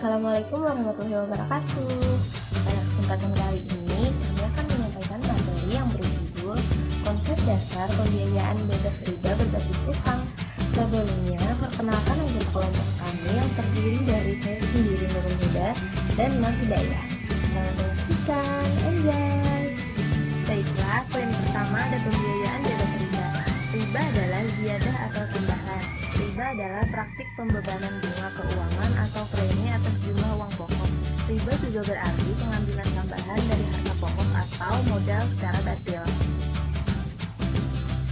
Assalamualaikum warahmatullahi wabarakatuh. Pada kesempatan kali ini, kami akan menyampaikan materi yang berjudul Konsep Dasar Pembiayaan Bebas Riba Berbasis Utang. Sebelumnya, perkenalkan anggota kelompok kami yang terdiri dari saya sendiri, Nurul Huda dan Mas Hidayah. Selamat menyaksikan, enjoy! Baiklah, poin pertama ada pembiayaan bebas riba. Riba adalah ziyadah atau tambahan. Riba adalah praktik pembebanan bunga keuangan atau premi atas jumlah uang pokok. Riba juga berarti pengambilan tambahan dari harga pokok atau modal secara batil.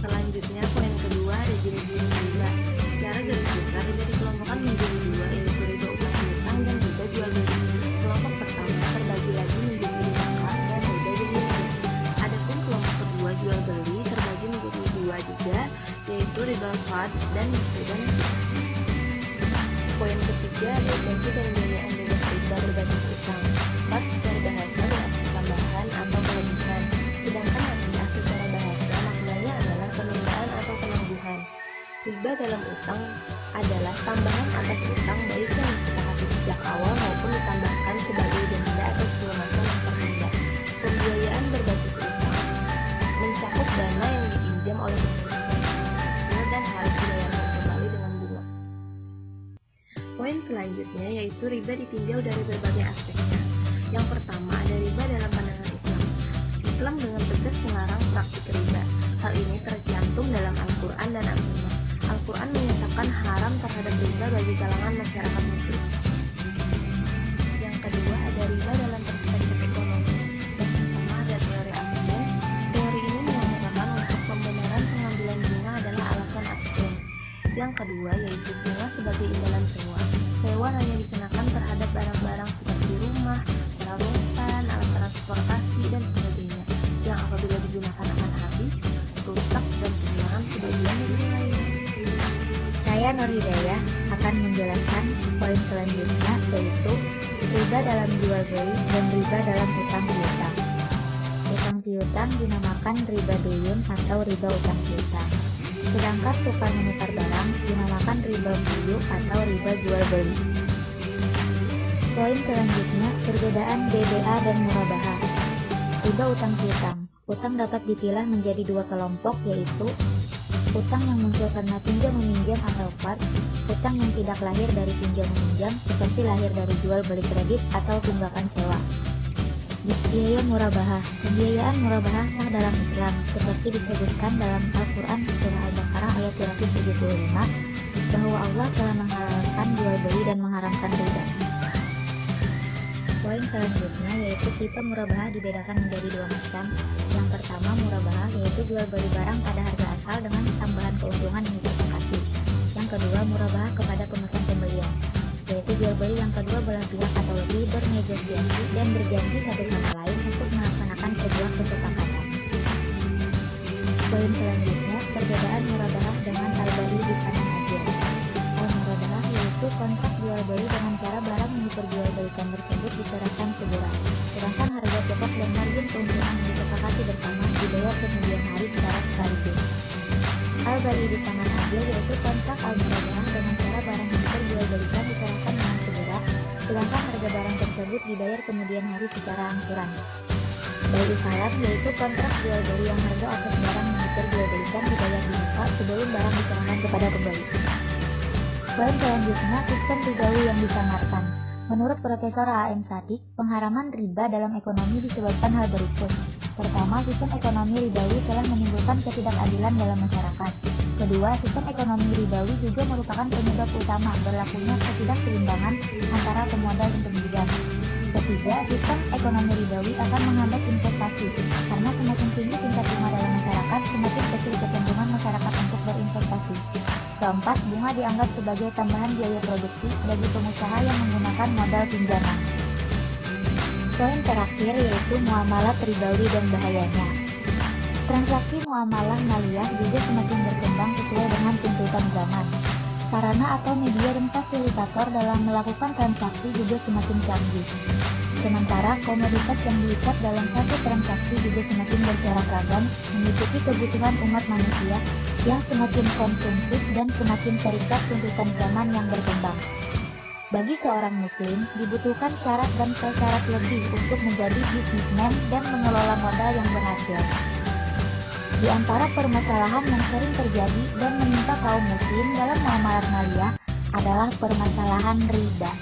Selanjutnya, poin kedua ada jenis-jenis riba. Secara garis besar, riba dikelompokkan menjadi dua, yaitu riba utang piutang dan riba jual beli. Kelompok pertama terbagi lagi menjadi riba kas dan riba dividen. Adapun kelompok kedua jual beli terbagi menjadi dua juga, yaitu riba fard dan dividen. Poin ketiga ada janji pembiayaan bebas riba berbasis utang. Fard secara bahasa berarti tambahan atau kelebihan, sedangkan nasiah secara bahasa maknanya adalah penundaan atau penangguhan. Riba dalam utang adalah tambahan atas utang baik yang disepakati sejak awal maupun ditambahkan sebagai denda atas pelunasan yang tertunda. Pembiayaan berbasis utang mencakup dana yang dipinjam oleh perusahaan dan harus dibayarkan kembali dengan bunga. Poin selanjutnya yaitu riba ditinjau dari berbagai aspeknya. Yang pertama ada riba dalam pandangan Islam. Islam dengan tegas melarang praktik riba. Hal ini tercantum dalam Al-Quran dan As-Sunnah. Al-Quran menyatakan haram terhadap riba bagi kalangan masyarakat muslim. Yang kedua ada riba dalam perspektif ekonomi. Yang pertama ada teori absen. Teori ini mengatakan untuk pembenaran pengambilan bunga adalah alasan absen. Yang kedua yaitu bunga sebagai imbalan sewa. Sewa hanya dikenakan terhadap barang-barang seperti rumah, perabotan, alat transportasi, dan sebagainya, yang apabila digunakan akan habis, rusak, dan kehilangan sebagian dari nilainya. Saya Nur Hidayah akan menjelaskan poin selanjutnya, yaitu riba dalam jual beli dan riba dalam utang piutang. Utang piutang dinamakan riba duyun atau riba utang piutang. Sedangkan tukar menukar barang dinamakan riba buyu atau riba jual beli. Poin selanjutnya, perbedaan BBA dan murabahah. Riba utang piutang. Utang dapat dipilah menjadi dua kelompok, yaitu utang yang muncul karena pinjam meminjam atau fard, utang yang tidak lahir dari pinjam meminjam seperti lahir dari jual beli kredit atau tunggakan sewa. Biaya murabahah. Pembiayaan murabahah sah dalam Islam seperti disebutkan dalam Al-Quran surah Al-Baqarah ayat 275 bahwa Allah telah menghalalkan jual beli dan mengharamkan riba. Poin selanjutnya yaitu tipe murabahah dibedakan menjadi dua macam. Yang pertama murabahah yaitu jual beli barang pada harga asal dengan tambahan keuntungan yang disepakati. Yang kedua murabahah kepada pemesan pembelian, yaitu jual beli yang kedua belah pihak atau lebih bernegosiasi dan berjanji satu sama lain untuk melaksanakan sebuah kesepakatan. Poin selanjutnya perbedaan murabahah dengan al-bai di sana aja. Al-murabahah yaitu kontrak jual beli dengan cara barang yang diperjualbelikan tersebut diserahkan segera, sedangkan harga pokok dan margin keuntungan yang disepakati bersama dibayar kemudian hari secara sekaligus. Al-bai di tangan adil yaitu kontrak al-murabahah dengan cara barang yang diperjualbelikan diserahkan dengan segera, sedangkan harga barang tersebut dibayar kemudian hari secara angsuran. Bai salam yaitu kontrak jual beli yang harga atas barang yang diperjualbelikan dibayar di muka sebelum barang diserahkan kepada pembeli. Poin selanjutnya sistem ribawi yang disamarkan. Menurut Profesor A.M. Sadik, pengharaman riba dalam ekonomi disebabkan hal berikut. Pertama, sistem ekonomi ribawi telah menimbulkan ketidakadilan dalam masyarakat. Kedua, sistem ekonomi ribawi juga merupakan penyebab utama berlakunya ketidakseimbangan antara pemodal dan peminjam. Ketiga, sistem ekonomi ribawi akan menghambat investasi, karena semakin tinggi tingkat bunga dalam masyarakat, semakin kecil kecenderungan masyarakat untuk berinvestasi. Keempat, bunga dianggap sebagai tambahan biaya produksi bagi pengusaha yang menggunakan modal pinjaman. Poin terakhir yaitu muamalah ribawi dan bahayanya. Transaksi muamalah maliyah juga semakin berkembang sesuai dengan tuntutan zaman. Sarana atau media dan fasilitator dalam melakukan transaksi juga semakin canggih. Sementara komoditas yang diikat dalam satu transaksi juga semakin bercorak ragam, mengikuti kebutuhan umat manusia yang semakin konsumtif dan semakin terikat tuntutan zaman yang berkembang. Bagi seorang muslim, dibutuhkan syarat dan prasyarat lebih untuk menjadi bisnismen dan mengelola modal yang berhasil. Di antara permasalahan yang sering terjadi dan menimpa kaum muslim dalam muamalah maliyah adalah permasalahan riba.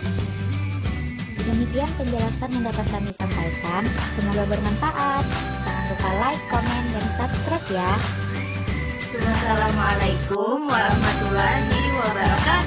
Demikian penjelasan yang dapat kami sampaikan, semoga bermanfaat. Jangan lupa like, komen, dan subscribe ya. Wassalamualaikum warahmatullahi wabarakatuh.